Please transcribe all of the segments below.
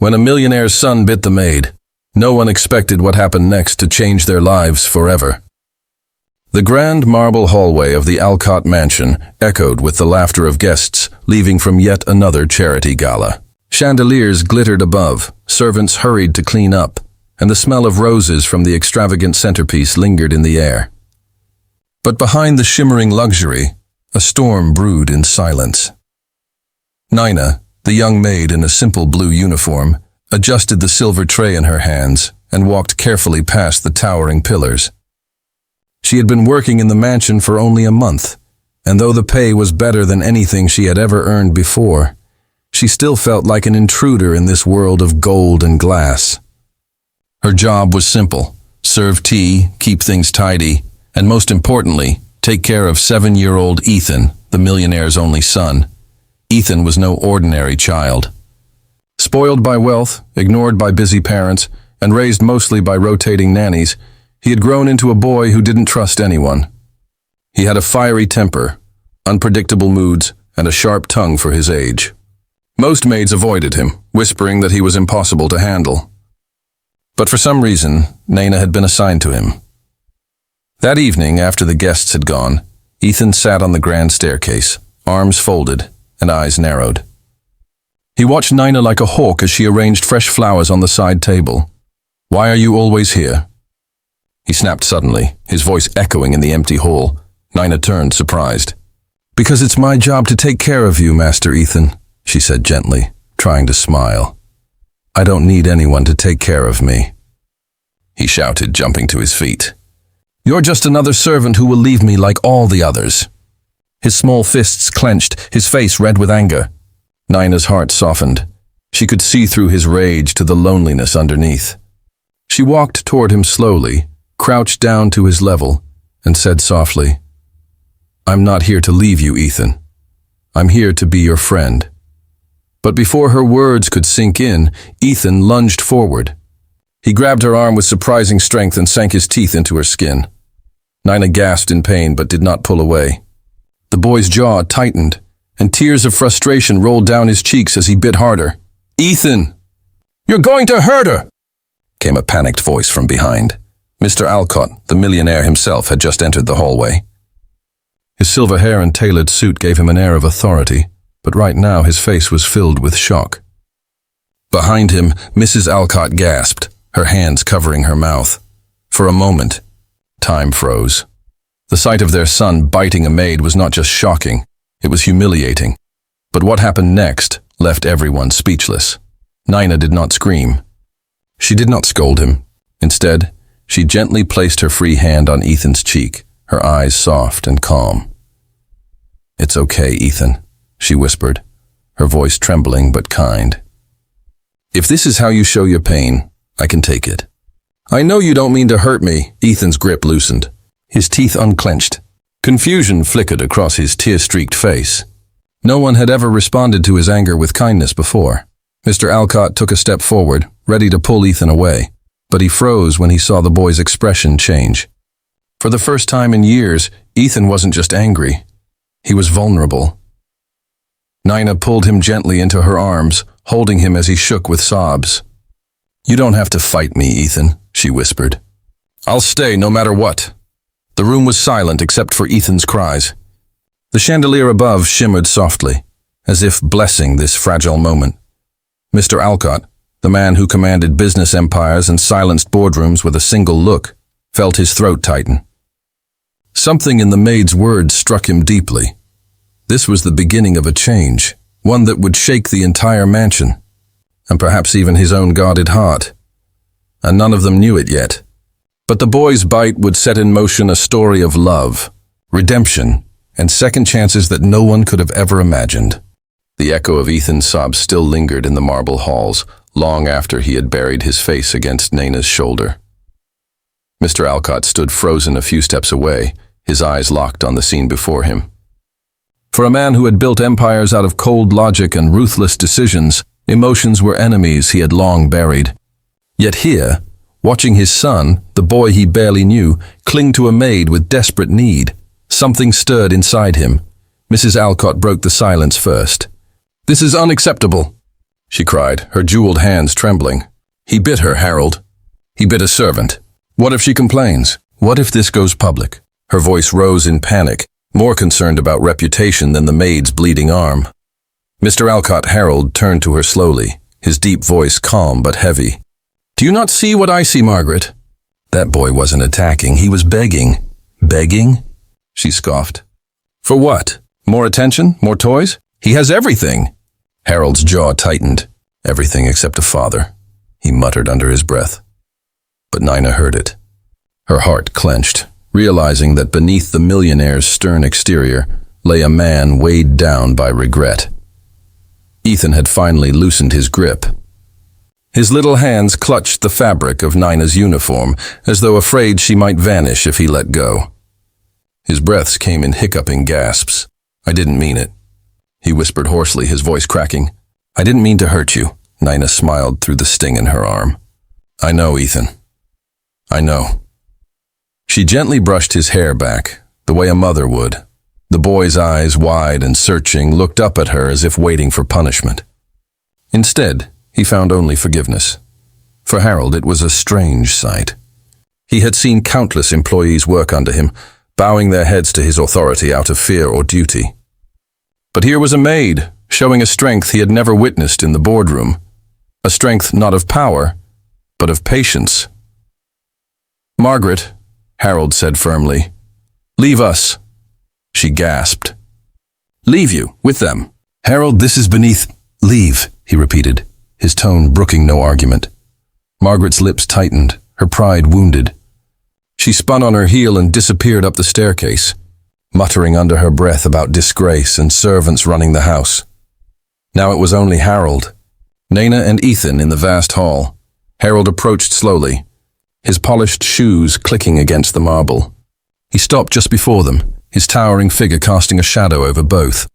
When a millionaire's son bit the maid, no one expected what happened next to change their lives forever. The grand marble hallway of the Alcott mansion echoed with the laughter of guests leaving from yet another charity gala. Chandeliers glittered above, servants hurried to clean up, and the smell of roses from the extravagant centerpiece lingered in the air. But behind the shimmering luxury, a storm brewed in silence. Nina, the young maid in a simple blue uniform, adjusted the silver tray in her hands and walked carefully past the towering pillars. She had been working in the mansion for only a month, and though the pay was better than anything she had ever earned before, she still felt like an intruder in this world of gold and glass. Her job was simple: serve tea, keep things tidy, and most importantly, take care of 7-year-old Ethan, the millionaire's only son. Ethan was no ordinary child. Spoiled by wealth, ignored by busy parents, and raised mostly by rotating nannies, he had grown into a boy who didn't trust anyone. He had a fiery temper, unpredictable moods, and a sharp tongue for his age. Most maids avoided him, whispering that he was impossible to handle. But for some reason, Nina had been assigned to him. That evening, after the guests had gone, Ethan sat on the grand staircase, arms folded and eyes narrowed. He watched Nina like a hawk as she arranged fresh flowers on the side table. "Why are you always here?" He snapped suddenly, his voice echoing in the empty hall. Nina turned, surprised. "Because it's my job to take care of you, Master Ethan," she said gently, trying to smile. "I don't need anyone to take care of me." He shouted, jumping to his feet. "You're just another servant who will leave me like all the others." His small fists clenched, his face red with anger. Nina's heart softened. She could see through his rage to the loneliness underneath. She walked toward him slowly, crouched down to his level, and said softly, "I'm not here to leave you, Ethan. I'm here to be your friend." But before her words could sink in, Ethan lunged forward. He grabbed her arm with surprising strength and sank his teeth into her skin. Nina gasped in pain but did not pull away. The boy's jaw tightened, and tears of frustration rolled down his cheeks as he bit harder. "Ethan! You're going to hurt her!" came a panicked voice from behind. Mr. Alcott, the millionaire himself, had just entered the hallway. His silver hair and tailored suit gave him an air of authority, but right now his face was filled with shock. Behind him, Mrs. Alcott gasped, her hands covering her mouth. For a moment, time froze. The sight of their son biting a maid was not just shocking, it was humiliating. But what happened next left everyone speechless. Nina did not scream. She did not scold him. Instead, she gently placed her free hand on Ethan's cheek, her eyes soft and calm. "It's okay, Ethan," she whispered, her voice trembling but kind. "If this is how you show your pain, I can take it." "I know you don't mean to hurt me." Ethan's grip loosened. His teeth unclenched. Confusion flickered across his tear-streaked face. No one had ever responded to his anger with kindness before. Mr. Alcott took a step forward, ready to pull Ethan away, but he froze when he saw the boy's expression change. For the first time in years, Ethan wasn't just angry. He was vulnerable. Nina pulled him gently into her arms, holding him as he shook with sobs. "You don't have to fight me, Ethan," she whispered. "I'll stay no matter what." The room was silent except for Ethan's cries. The chandelier above shimmered softly, as if blessing this fragile moment. Mr. Alcott, the man who commanded business empires and silenced boardrooms with a single look, felt his throat tighten. Something in the maid's words struck him deeply. This was the beginning of a change, one that would shake the entire mansion, and perhaps even his own guarded heart. And none of them knew it yet. But the boy's bite would set in motion a story of love, redemption, and second chances that no one could have ever imagined. The echo of Ethan's sobs still lingered in the marble halls, long after he had buried his face against Nina's shoulder. Mr. Alcott stood frozen a few steps away, his eyes locked on the scene before him. For a man who had built empires out of cold logic and ruthless decisions, emotions were enemies he had long buried. Yet here, watching his son, the boy he barely knew, cling to a maid with desperate need, something stirred inside him. Mrs. Alcott broke the silence first. "This is unacceptable." she cried, her jeweled hands trembling. He bit her, Harold. He bit a servant. What if she complains? What if this goes public? Her voice rose in panic, more concerned about reputation than the maid's bleeding arm. Mr. Alcott Harold turned to her slowly, his deep voice calm but heavy. Do you not see what I see, Margaret? That boy wasn't attacking, he was begging. Begging? She scoffed. For what? More attention? More toys? He has everything. Harold's jaw tightened. Everything except a father, he muttered under his breath. But Nina heard it. Her heart clenched, realizing that beneath the millionaire's stern exterior lay a man weighed down by regret. Ethan had finally loosened his grip. His little hands clutched the fabric of Nina's uniform, as though afraid she might vanish if he let go. His breaths came in hiccuping gasps. I didn't mean it, he whispered hoarsely, his voice cracking. I didn't mean to hurt you, Nina smiled through the sting in her arm. I know, Ethan. I know. She gently brushed his hair back, the way a mother would. The boy's eyes, wide and searching, looked up at her as if waiting for punishment. Instead, he found only forgiveness. For Harold, it was a strange sight. He had seen countless employees work under him, bowing their heads to his authority out of fear or duty. But here was a maid, showing a strength he had never witnessed in the boardroom. A strength not of power, but of patience. Margaret, Harold said firmly, leave us. She gasped. Leave you, with them. Harold, this is beneath. Leave, he repeated, his tone brooking no argument. Margaret's lips tightened, her pride wounded. She spun on her heel and disappeared up the staircase, muttering under her breath about disgrace and servants running the house. Now it was only Harold, Nina and Ethan in the vast hall. Harold approached slowly, his polished shoes clicking against the marble. He stopped just before them, his towering figure casting a shadow over both.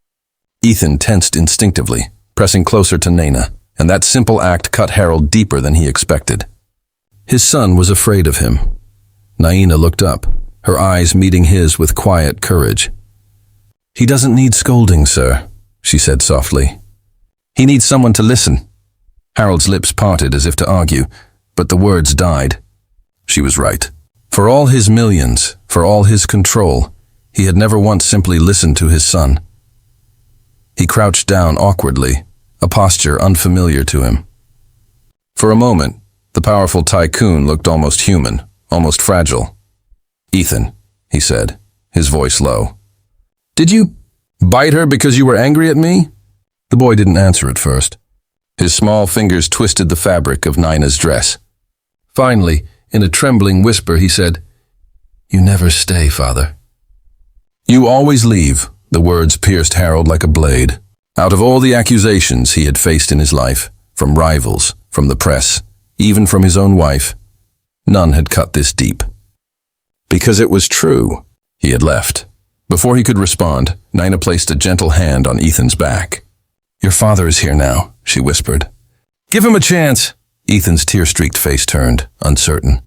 Ethan tensed instinctively, pressing closer to Nina, and that simple act cut Harold deeper than he expected. His son was afraid of him. Nina looked up, her eyes meeting his with quiet courage. He doesn't need scolding, sir, she said softly. He needs someone to listen. Harold's lips parted as if to argue, but the words died. She was right. For all his millions, for all his control, he had never once simply listened to his son. He crouched down awkwardly, a posture unfamiliar to him. For a moment, the powerful tycoon looked almost human, almost fragile. Ethan, he said, his voice low. Did you bite her because you were angry at me? The boy didn't answer at first. His small fingers twisted the fabric of Nina's dress. Finally, in a trembling whisper, he said, You never stay, father. You always leave, the words pierced Harold like a blade. Out of all the accusations he had faced in his life, from rivals, from the press, even from his own wife, none had cut this deep. Because it was true, he had left. Before he could respond, Nina placed a gentle hand on Ethan's back. Your father is here now, she whispered. Give him a chance. Ethan's tear-streaked face turned, uncertain.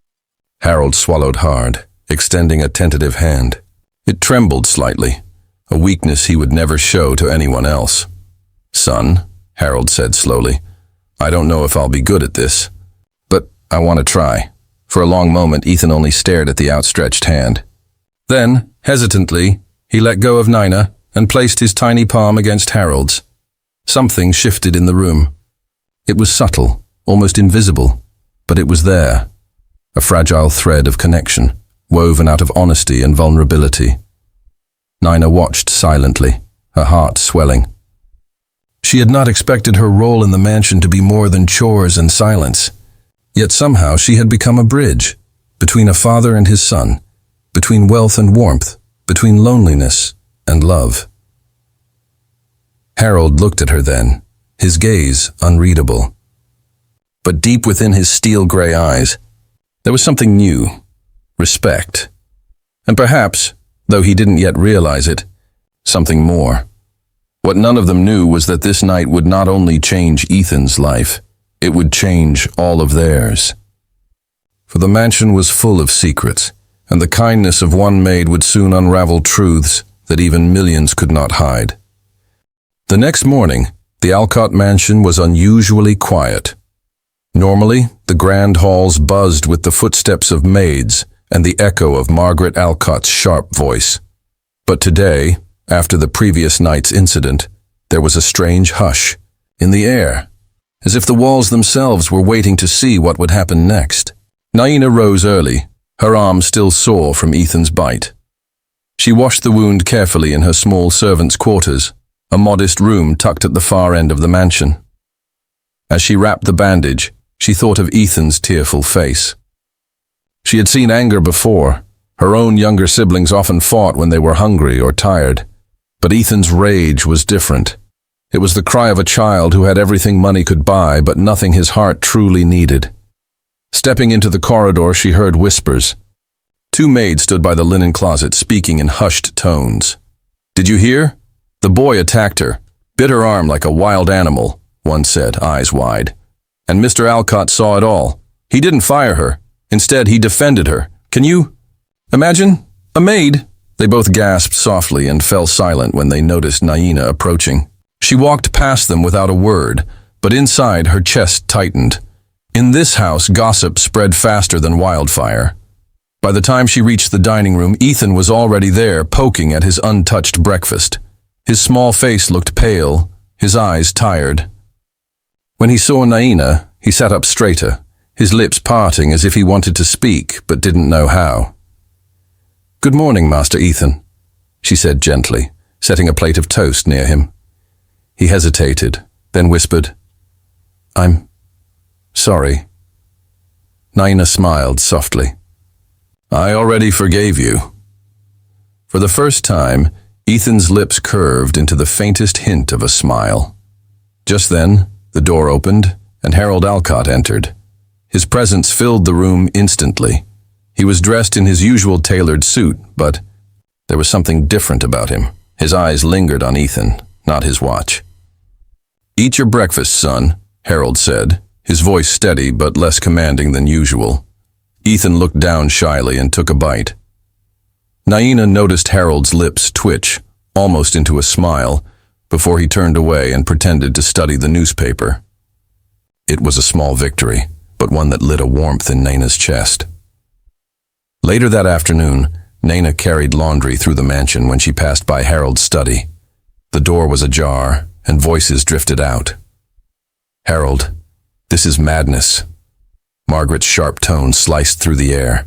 Harold swallowed hard, extending a tentative hand. It trembled slightly, a weakness he would never show to anyone else. Son, Harold said slowly, I don't know if I'll be good at this, but I want to try. For a long moment, Ethan only stared at the outstretched hand. Then, hesitantly, he let go of Nina and placed his tiny palm against Harold's. Something shifted in the room. It was subtle, almost invisible, but it was there. A fragile thread of connection, woven out of honesty and vulnerability. Nina watched silently, her heart swelling. She had not expected her role in the mansion to be more than chores and silence. Yet somehow she had become a bridge, between a father and his son, between wealth and warmth, between loneliness and love. Harold looked at her then, his gaze unreadable. But deep within his steel-gray eyes, there was something new, respect. And perhaps, though he didn't yet realize it, something more. What none of them knew was that this night would not only change Ethan's life, it would change all of theirs. For the mansion was full of secrets, and the kindness of one maid would soon unravel truths that even millions could not hide. The next morning, The Alcott mansion was unusually quiet. Normally, the grand halls buzzed with the footsteps of maids and the echo of Margaret Alcott's sharp voice. But today, after the previous night's incident, there was a strange hush in the air, as if the walls themselves were waiting to see what would happen next. Naina rose early, her arm still sore from Ethan's bite. She washed the wound carefully in her small servants' quarters, a modest room tucked at the far end of the mansion. As she wrapped the bandage, she thought of Ethan's tearful face. She had seen anger before. Her own younger siblings often fought when they were hungry or tired. But Ethan's rage was different. It was the cry of a child who had everything money could buy, but nothing his heart truly needed. Stepping into the corridor, she heard whispers. Two maids stood by the linen closet, speaking in hushed tones. "Did you hear? The boy attacked her, bit her arm like a wild animal," one said, eyes wide. "And Mr. Alcott saw it all. He didn't fire her. Instead, he defended her. Can you imagine? A maid?" They both gasped softly and fell silent when they noticed Naina approaching. She walked past them without a word, but inside her chest tightened. In this house, gossip spread faster than wildfire. By the time she reached the dining room, Ethan was already there, poking at his untouched breakfast. His small face looked pale, his eyes tired. When he saw Naina, he sat up straighter, his lips parting as if he wanted to speak but didn't know how. "Good morning, Master Ethan," she said gently, setting a plate of toast near him. He hesitated, then whispered, "I'm sorry." Naina smiled softly. "I already forgave you." For the first time, Ethan's lips curved into the faintest hint of a smile. Just then, the door opened and Harold Alcott entered. His presence filled the room instantly. He was dressed in his usual tailored suit, but there was something different about him. His eyes lingered on Ethan, not his watch. "Eat your breakfast, son," Harold said, his voice steady but less commanding than usual. Ethan looked down shyly and took a bite. Naina noticed Harold's lips twitch, almost into a smile, before he turned away and pretended to study the newspaper. It was a small victory, but one that lit a warmth in Naina's chest. Later that afternoon, Naina carried laundry through the mansion when she passed by Harold's study. The door was ajar, and voices drifted out. "Harold, this is madness." Margaret's sharp tone sliced through the air.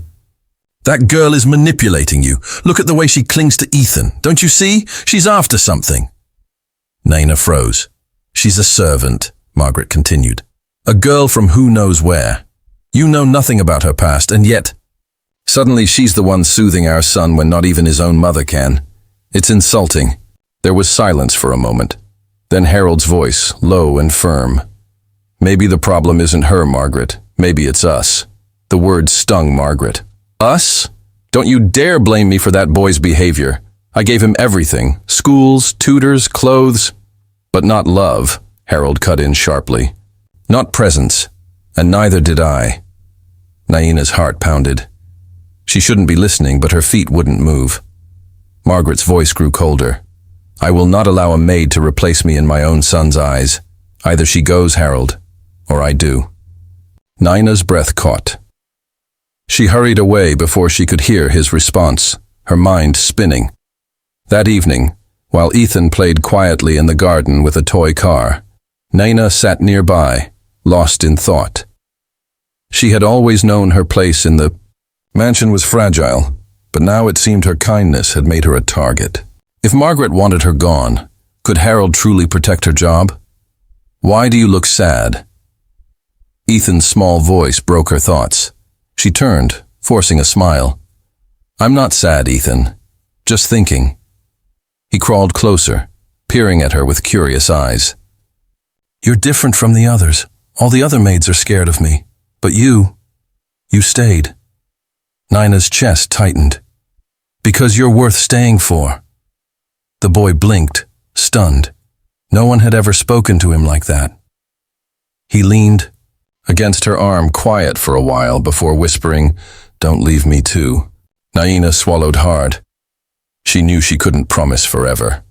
"That girl is manipulating you. Look at the way she clings to Ethan. Don't you see? She's after something." Naina froze. "She's a servant," Margaret continued. "A girl from who knows where. You know nothing about her past, and yet suddenly she's the one soothing our son when not even his own mother can. It's insulting." There was silence for a moment. Then Harold's voice, low and firm. "Maybe the problem isn't her, Margaret. Maybe it's us." The words stung Margaret. "Us? Don't you dare blame me for that boy's behavior. I gave him everything. Schools, tutors, clothes. But not love," Harold cut in sharply. "Not presence. And neither did I." Naina's heart pounded. She shouldn't be listening, but her feet wouldn't move. Margaret's voice grew colder. "I will not allow a maid to replace me in my own son's eyes. Either she goes, Harold, or I do." Naina's breath caught. She hurried away before she could hear his response, her mind spinning. That evening, while Ethan played quietly in the garden with a toy car, Naina sat nearby, lost in thought. She had always known her place in the mansion was fragile, but now it seemed her kindness had made her a target. If Margaret wanted her gone, could Harold truly protect her job? "Why do you look sad?" Ethan's small voice broke her thoughts. She turned, forcing a smile. "I'm not sad, Ethan. Just thinking." He crawled closer, peering at her with curious eyes. "You're different from the others. All the other maids are scared of me. But you stayed." Naina's chest tightened. "Because you're worth staying for." The boy blinked, stunned. No one had ever spoken to him like that. He leaned against her arm, quiet for a while before whispering, "Don't leave me too." Naina swallowed hard. She knew she couldn't promise forever.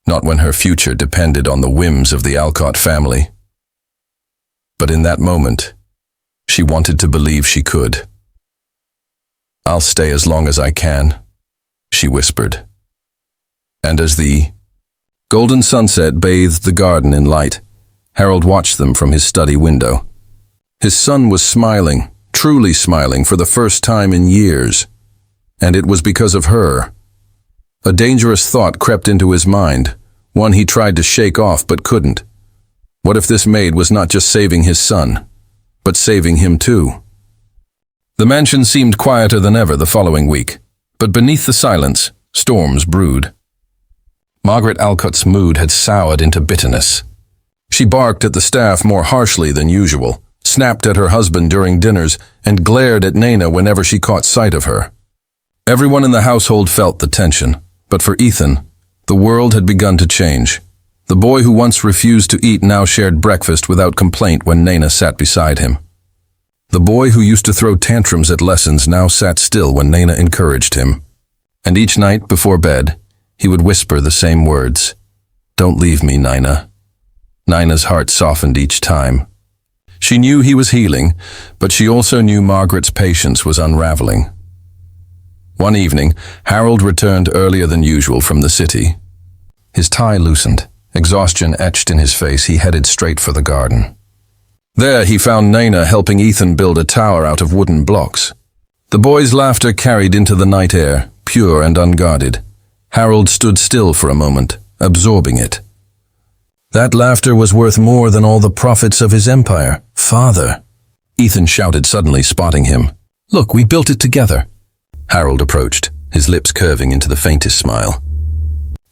not when her future depended on the whims of the Alcott family. But in that moment, she wanted to believe she could. "I'll stay as long as I can," she whispered. And as the golden sunset bathed the garden in light, Harold watched them from his study window. His son was smiling, truly smiling for the first time in years, and it was because of her. A dangerous thought crept into his mind, one he tried to shake off but couldn't. What if this maid was not just saving his son, but saving him too? The mansion seemed quieter than ever the following week, but beneath the silence, storms brewed. Margaret Alcott's mood had soured into bitterness. She barked at the staff more harshly than usual, snapped at her husband during dinners, and glared at Nana whenever she caught sight of her. Everyone in the household felt the tension, but for Ethan, the world had begun to change. The boy who once refused to eat now shared breakfast without complaint when Nana sat beside him. The boy who used to throw tantrums at lessons now sat still when Nana encouraged him. And each night before bed, he would whisper the same words, "Don't leave me, Nina." Nina's heart softened each time. She knew he was healing, but she also knew Margaret's patience was unraveling. One evening, Harold returned earlier than usual from the city. His tie loosened, exhaustion etched in his face. He headed straight for the garden. There he found Nana helping Ethan build a tower out of wooden blocks. The boy's laughter carried into the night air, pure and unguarded. Harold stood still for a moment, absorbing it. That laughter was worth more than all the profits of his empire. "Father!" Ethan shouted suddenly, spotting him. "Look, we built it together." Harold approached, his lips curving into the faintest smile.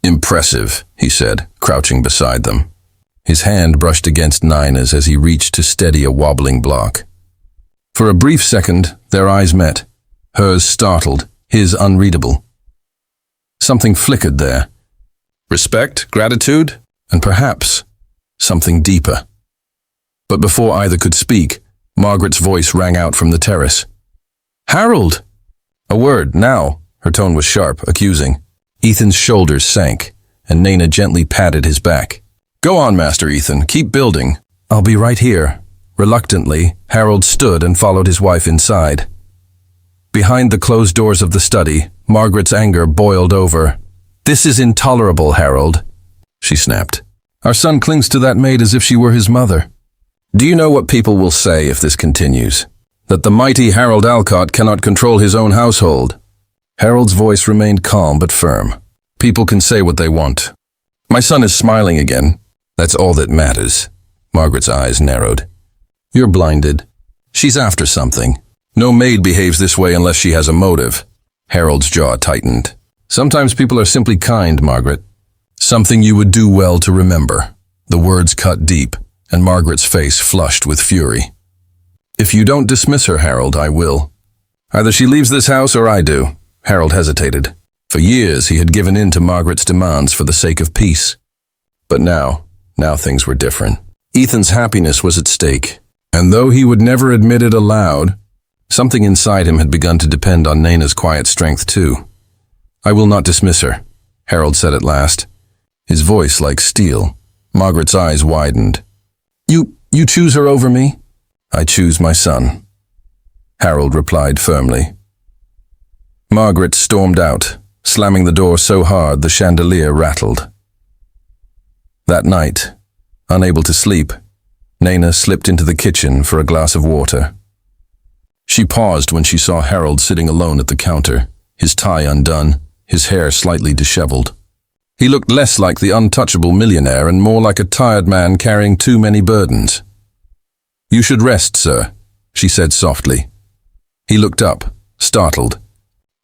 "Impressive," he said, crouching beside them. His hand brushed against Nina's as he reached to steady a wobbling block. For a brief second, their eyes met, hers startled, his unreadable. Something flickered there. Respect, gratitude, and perhaps something deeper. But before either could speak, Margaret's voice rang out from the terrace. "Harold!" A word, now. Her tone was sharp, accusing. Ethan's shoulders sank, and Nana gently patted his back. "Go on, Master Ethan, keep building." "I'll be right here." Reluctantly, Harold stood and followed his wife inside. Behind the closed doors of the study, Margaret's anger boiled over. "This is intolerable, Harold," she snapped. "Our son clings to that maid as if she were his mother. Do you know what people will say if this continues? That the mighty Harold Alcott cannot control his own household?" Harold's voice remained calm but firm. "People can say what they want. My son is smiling again. That's all that matters." Margaret's eyes narrowed. "You're blinded. She's after something. No maid behaves this way unless she has a motive." Harold's jaw tightened. "Sometimes people are simply kind, Margaret. Something you would do well to remember." The words cut deep, and Margaret's face flushed with fury. "If you don't dismiss her, Harold, I will. Either she leaves this house or I do." Harold hesitated. For years he had given in to Margaret's demands for the sake of peace. But now things were different. Ethan's happiness was at stake, and though he would never admit it aloud, something inside him had begun to depend on Nana's quiet strength too. "I will not dismiss her," Harold said at last, his voice like steel. Margaret's eyes widened. You choose her over me?" "I choose my son," Harold replied firmly. Margaret stormed out, slamming the door so hard the chandelier rattled. That night, unable to sleep, Nana slipped into the kitchen for a glass of water. She paused when she saw Harold sitting alone at the counter, his tie undone, his hair slightly disheveled. He looked less like the untouchable millionaire and more like a tired man carrying too many burdens. "You should rest, sir," she said softly. He looked up, startled.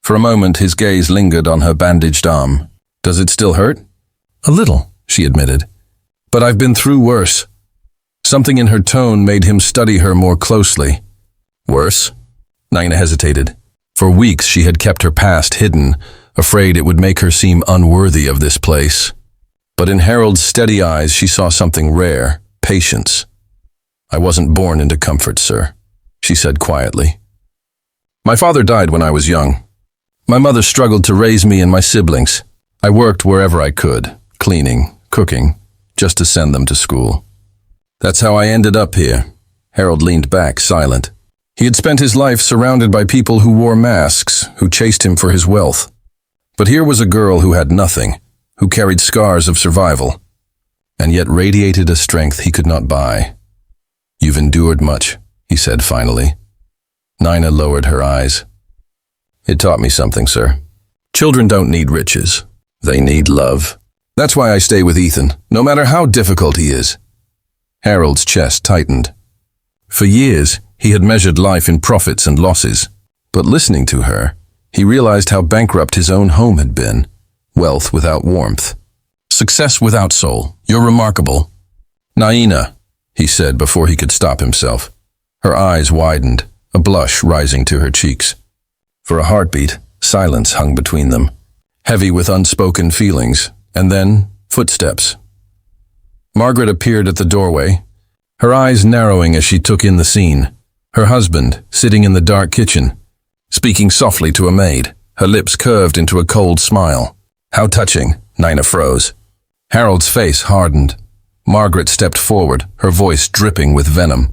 For a moment his gaze lingered on her bandaged arm. "Does it still hurt?" "A little," she admitted. "But I've been through worse." Something in her tone made him study her more closely. "Worse?" Nina hesitated. For weeks she had kept her past hidden, afraid it would make her seem unworthy of this place. But in Harold's steady eyes she saw something rare, patience. "I wasn't born into comfort, sir," she said quietly. "My father died when I was young. My mother struggled to raise me and my siblings. I worked wherever I could. cleaning, cooking, just to send them to school. That's how I ended up here. Harold leaned back, silent. He had spent his life surrounded by people who wore masks, who chased him for his wealth. But here was a girl who had nothing, who carried scars of survival, and yet radiated a strength he could not buy. "You've endured much," he said finally. Nina lowered her eyes. "It taught me something, sir. Children don't need riches. They need love. That's why I stay with Ethan, no matter how difficult he is." Harold's chest tightened. For years, he had measured life in profits and losses. But listening to her, he realized how bankrupt his own home had been. Wealth without warmth. Success without soul. "You're remarkable." "Naina," he said before he could stop himself. Her eyes widened, a blush rising to her cheeks. For a heartbeat, silence hung between them, heavy with unspoken feelings, and then footsteps. Margaret appeared at the doorway, her eyes narrowing as she took in the scene. Her husband, sitting in the dark kitchen, speaking softly to a maid, her lips curved into a cold smile. "How touching," Nina froze. Harold's face hardened. Margaret stepped forward, her voice dripping with venom.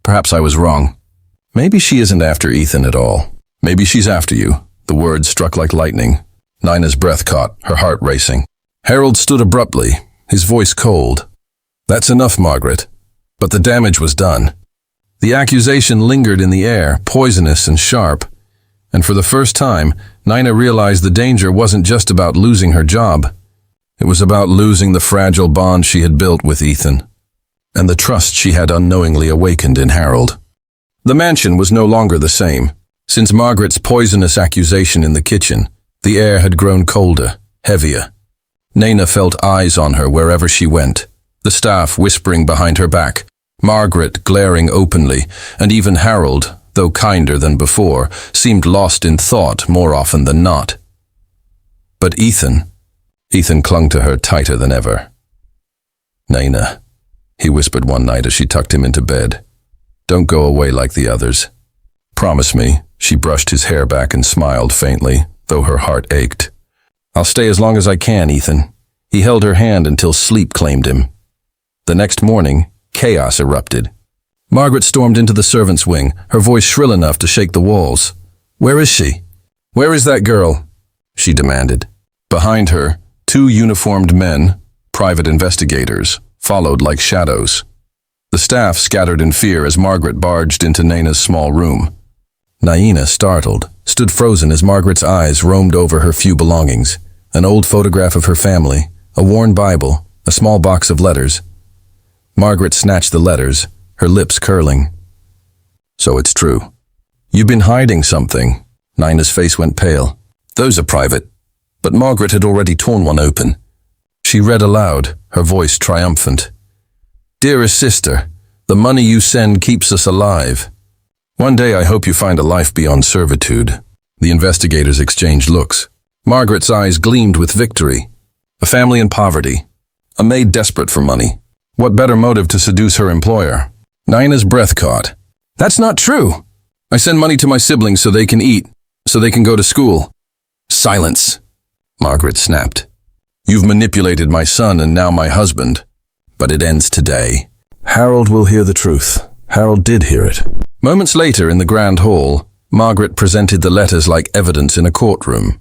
"Perhaps I was wrong. Maybe she isn't after Ethan at all. Maybe she's after you." The words struck like lightning. Nina's breath caught, her heart racing. Harold stood abruptly, his voice cold. "That's enough, Margaret." But the damage was done. The accusation lingered in the air, poisonous and sharp. And for the first time, Nina realized the danger wasn't just about losing her job. It was about losing the fragile bond she had built with Ethan, and the trust she had unknowingly awakened in Harold. The mansion was no longer the same. Since Margaret's poisonous accusation in the kitchen, the air had grown colder, heavier. Nina felt eyes on her wherever she went, the staff whispering behind her back, Margaret glaring openly, and even Harold, though kinder than before, seemed lost in thought more often than not. But Ethan clung to her tighter than ever. "Nina," he whispered one night as she tucked him into bed, "don't go away like the others. Promise me." She brushed his hair back and smiled faintly, though her heart ached. "I'll stay as long as I can, Ethan." He held her hand until sleep claimed him. The next morning, chaos erupted. Margaret stormed into the servants' wing, her voice shrill enough to shake the walls. "Where is she? Where is that girl?" she demanded. Behind her, 2 uniformed men, private investigators, followed like shadows. The staff scattered in fear as Margaret barged into Nina's small room. Naina, startled, stood frozen as Margaret's eyes roamed over her few belongings, an old photograph of her family, a worn Bible, a small box of letters. Margaret snatched the letters, her lips curling. "So it's true. You've been hiding something." Nina's face went pale. "Those are private." But Margaret had already torn one open. She read aloud, her voice triumphant. "Dearest sister, the money you send keeps us alive. One day I hope you find a life beyond servitude." The investigators exchanged looks. Margaret's eyes gleamed with victory. A family in poverty. A maid desperate for money. What better motive to seduce her employer? Nina's breath caught. "That's not true. I send money to my siblings so they can eat, so they can go to school." "Silence," Margaret snapped. "You've manipulated my son and now my husband. But it ends today." Harold will hear the truth. Harold did hear it. Moments later in the grand hall, Margaret presented the letters like evidence in a courtroom.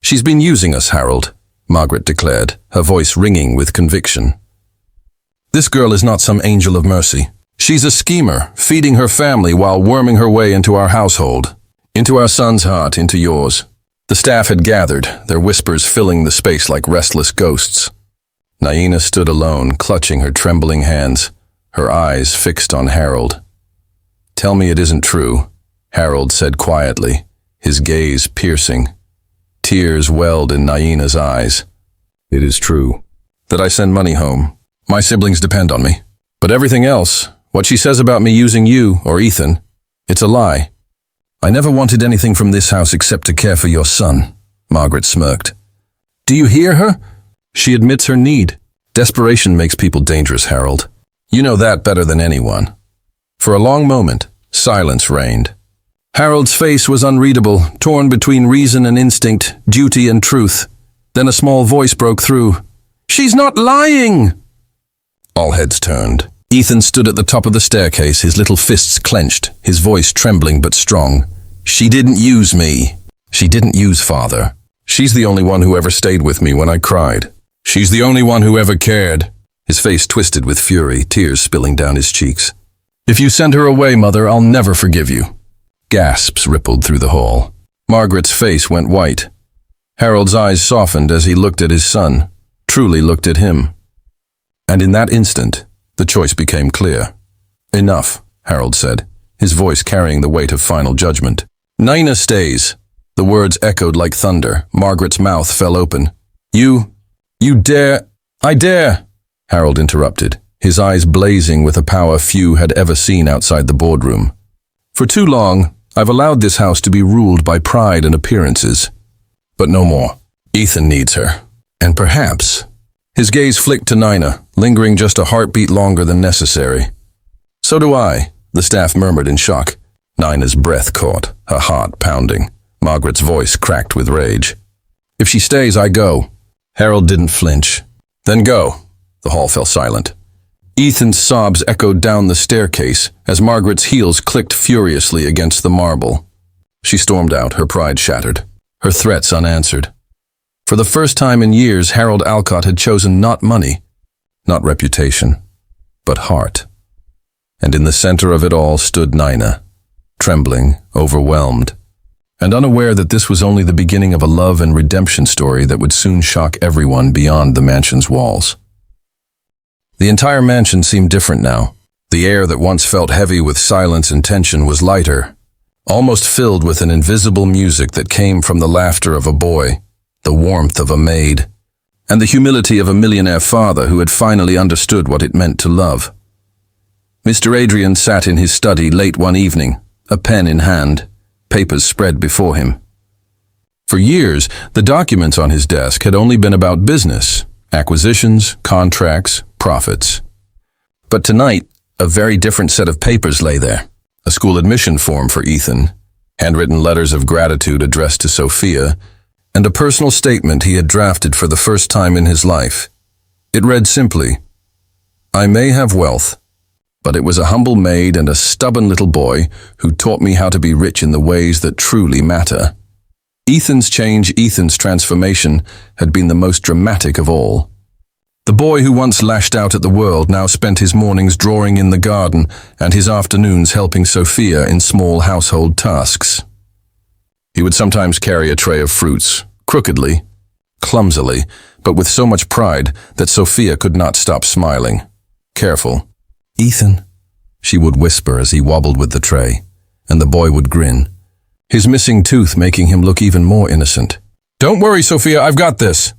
"She's been using us, Harold," Margaret declared, her voice ringing with conviction. "This girl is not some angel of mercy. She's a schemer, feeding her family while worming her way into our household, into our son's heart, into yours." The staff had gathered, their whispers filling the space like restless ghosts. Naina stood alone, clutching her trembling hands, her eyes fixed on Harold. "Tell me it isn't true," Harold said quietly, his gaze piercing. Tears welled in Naina's eyes. "It is true that I send money home. My siblings depend on me. But everything else, what she says about me using you or Ethan, it's a lie. I never wanted anything from this house except to care for your son," Margaret smirked. "Do you hear her? She admits her need. Desperation makes people dangerous, Harold. You know that better than anyone." For a long moment, silence reigned. Harold's face was unreadable, torn between reason and instinct, duty and truth. Then a small voice broke through. She's not lying! All heads turned. Ethan stood at the top of the staircase, his little fists clenched, his voice trembling but strong. She didn't use me. She didn't use Father. She's the only one who ever stayed with me when I cried. She's the only one who ever cared. His face twisted with fury, tears spilling down his cheeks. If you send her away, Mother, I'll never forgive you. Gasps rippled through the hall. Margaret's face went white. Harold's eyes softened as he looked at his son, truly looked at him. And in that instant, the choice became clear. Enough, Harold said, his voice carrying the weight of final judgment. Nina stays. The words echoed like thunder. Margaret's mouth fell open. You dare. I dare, Harold interrupted, his eyes blazing with a power few had ever seen outside the boardroom. For too long, I've allowed this house to be ruled by pride and appearances. But no more. Ethan needs her. And perhaps... His gaze flicked to Nina, lingering just a heartbeat longer than necessary. So do I, the staff murmured in shock. Nina's breath caught, her heart pounding. Margaret's voice cracked with rage. If she stays, I go. Harold didn't flinch. Then go. The hall fell silent. Ethan's sobs echoed down the staircase as Margaret's heels clicked furiously against the marble. She stormed out, her pride shattered, her threats unanswered. For the first time in years, Harold Alcott had chosen not money, not reputation, but heart. And in the center of it all stood Nina, trembling, overwhelmed, and unaware that this was only the beginning of a love and redemption story that would soon shock everyone beyond the mansion's walls. The entire mansion seemed different now. The air that once felt heavy with silence and tension was lighter, almost filled with an invisible music that came from the laughter of a boy, the warmth of a maid, and the humility of a millionaire father who had finally understood what it meant to love. Mr. Adrian sat in his study late one evening, a pen in hand, papers spread before him. For years, the documents on his desk had only been about business, acquisitions, contracts, profits. But tonight, a very different set of papers lay there. A school admission form for Ethan, handwritten letters of gratitude addressed to Sophia, and a personal statement he had drafted for the first time in his life. It read simply, I may have wealth, but it was a humble maid and a stubborn little boy who taught me how to be rich in the ways that truly matter. Ethan's change, Ethan's transformation, had been the most dramatic of all. The boy who once lashed out at the world now spent his mornings drawing in the garden and his afternoons helping Sophia in small household tasks. He would sometimes carry a tray of fruits, crookedly, clumsily, but with so much pride that Sophia could not stop smiling. Careful. Ethan, she would whisper as he wobbled with the tray, and the boy would grin, his missing tooth making him look even more innocent. Don't worry, Sophia, I've got this.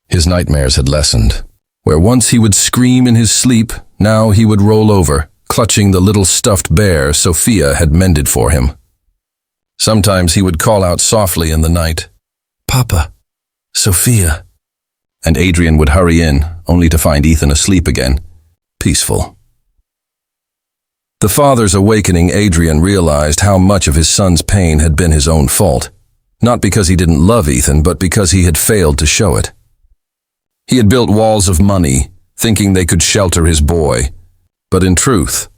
His nightmares had lessened. Where once he would scream in his sleep, now he would roll over, clutching the little stuffed bear Sophia had mended for him. Sometimes he would call out softly in the night, Papa, Sophia. And Adrian would hurry in, only to find Ethan asleep again, peaceful. The father's awakening, Adrian realized how much of his son's pain had been his own fault, not because he didn't love Ethan, but because he had failed to show it. He had built walls of money, thinking they could shelter his boy, but in truth,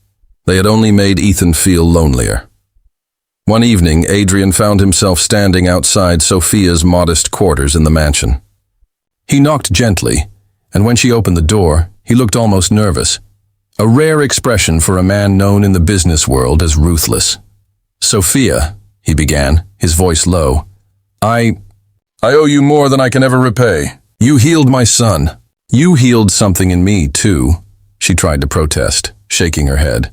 they had only made Ethan feel lonelier. One evening, Adrian found himself standing outside Sophia's modest quarters in the mansion. He knocked gently, and when she opened the door, he looked almost nervous, a rare expression for a man known in the business world as ruthless. Sophia, he began, his voice low, I owe you more than I can ever repay. You healed my son. You healed something in me, too, she tried to protest, shaking her head.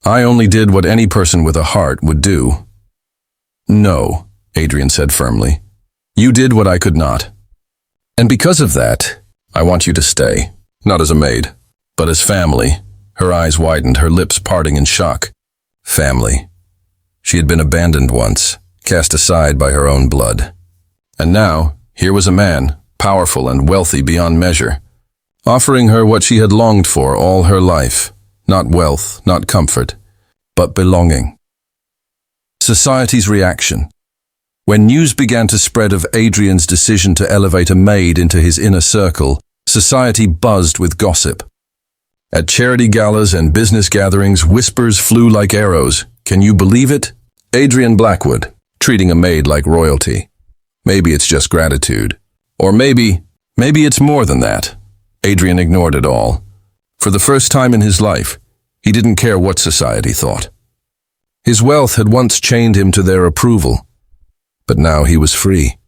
I only did what any person with a heart would do. No, Adrian said firmly. You did what I could not. And because of that, I want you to stay, not as a maid, but as family. Her eyes widened, her lips parting in shock. Family. She had been abandoned once, cast aside by her own blood. And now, here was a man, powerful and wealthy beyond measure, offering her what she had longed for all her life. Not wealth, not comfort, but belonging. Society's reaction. When news began to spread of Adrian's decision to elevate a maid into his inner circle, Society buzzed with gossip. At charity galas and business gatherings, whispers flew like arrows. Can you believe it? Adrian Blackwood, treating a maid like royalty. Maybe it's just gratitude. Or maybe it's more than that. Adrian ignored it all. For the first time in his life, he didn't care what society thought. His wealth had once chained him to their approval, but now he was free.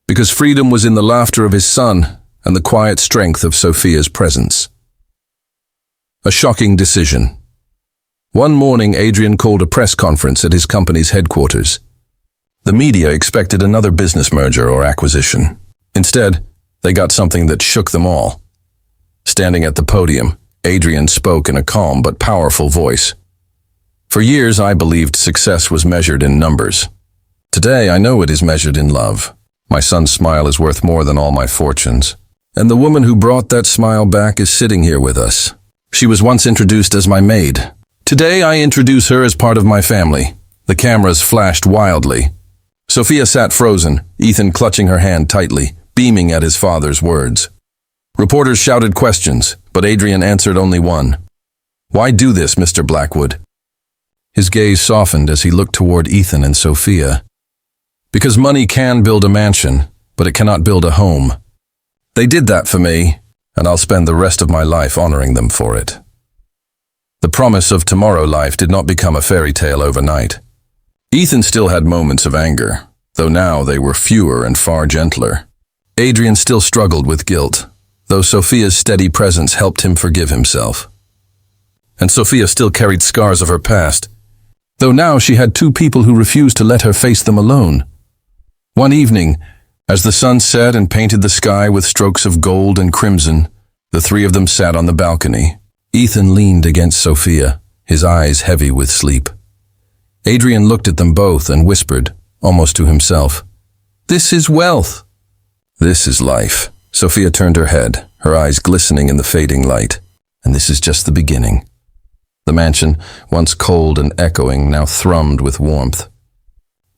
Because freedom was in the laughter of his son and the quiet strength of Sophia's presence. A shocking decision. One morning, Adrian called a press conference at his company's headquarters. The media expected another business merger or acquisition. Instead, they got something that shook them all. Standing at the podium, Adrian spoke in a calm but powerful voice. For years, I believed success was measured in numbers. Today, I know it is measured in love. My son's smile is worth more than all my fortunes. And the woman who brought that smile back is sitting here with us. She was once introduced as my maid. Today, I introduce her as part of my family. The cameras flashed wildly. Sophia sat frozen, Ethan clutching her hand tightly, beaming at his father's words. Reporters shouted questions, but Adrian answered only one. Why do this, Mr. Blackwood? His gaze softened as he looked toward Ethan and Sophia. Because money can build a mansion, but it cannot build a home. They did that for me, and I'll spend the rest of my life honoring them for it. The promise of tomorrow life did not become a fairy tale overnight. Ethan still had moments of anger, though now they were fewer and far gentler. Adrian still struggled with guilt, though Sophia's steady presence helped him forgive himself. And Sophia still carried scars of her past, though now she had two people who refused to let her face them alone. One evening, as the sun set and painted the sky with strokes of gold and crimson, the three of them sat on the balcony. Ethan leaned against Sophia, his eyes heavy with sleep. Adrian looked at them both and whispered, almost to himself, "This is wealth. This is life." Sophia turned her head, her eyes glistening in the fading light. And this is just the beginning. The mansion, once cold and echoing, now thrummed with warmth.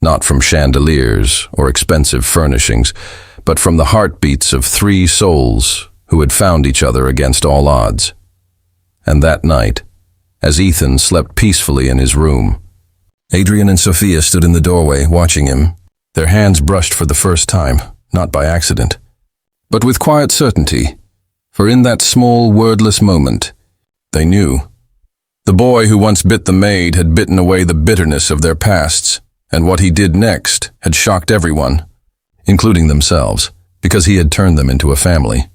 Not from chandeliers or expensive furnishings, but from the heartbeats of three souls who had found each other against all odds. And that night, as Ethan slept peacefully in his room, Adrian and Sophia stood in the doorway watching him, their hands brushed for the first time, not by accident, but with quiet certainty, for in that small, wordless moment, they knew. The boy who once bit the maid had bitten away the bitterness of their pasts, and what he did next had shocked everyone, including themselves, because he had turned them into a family.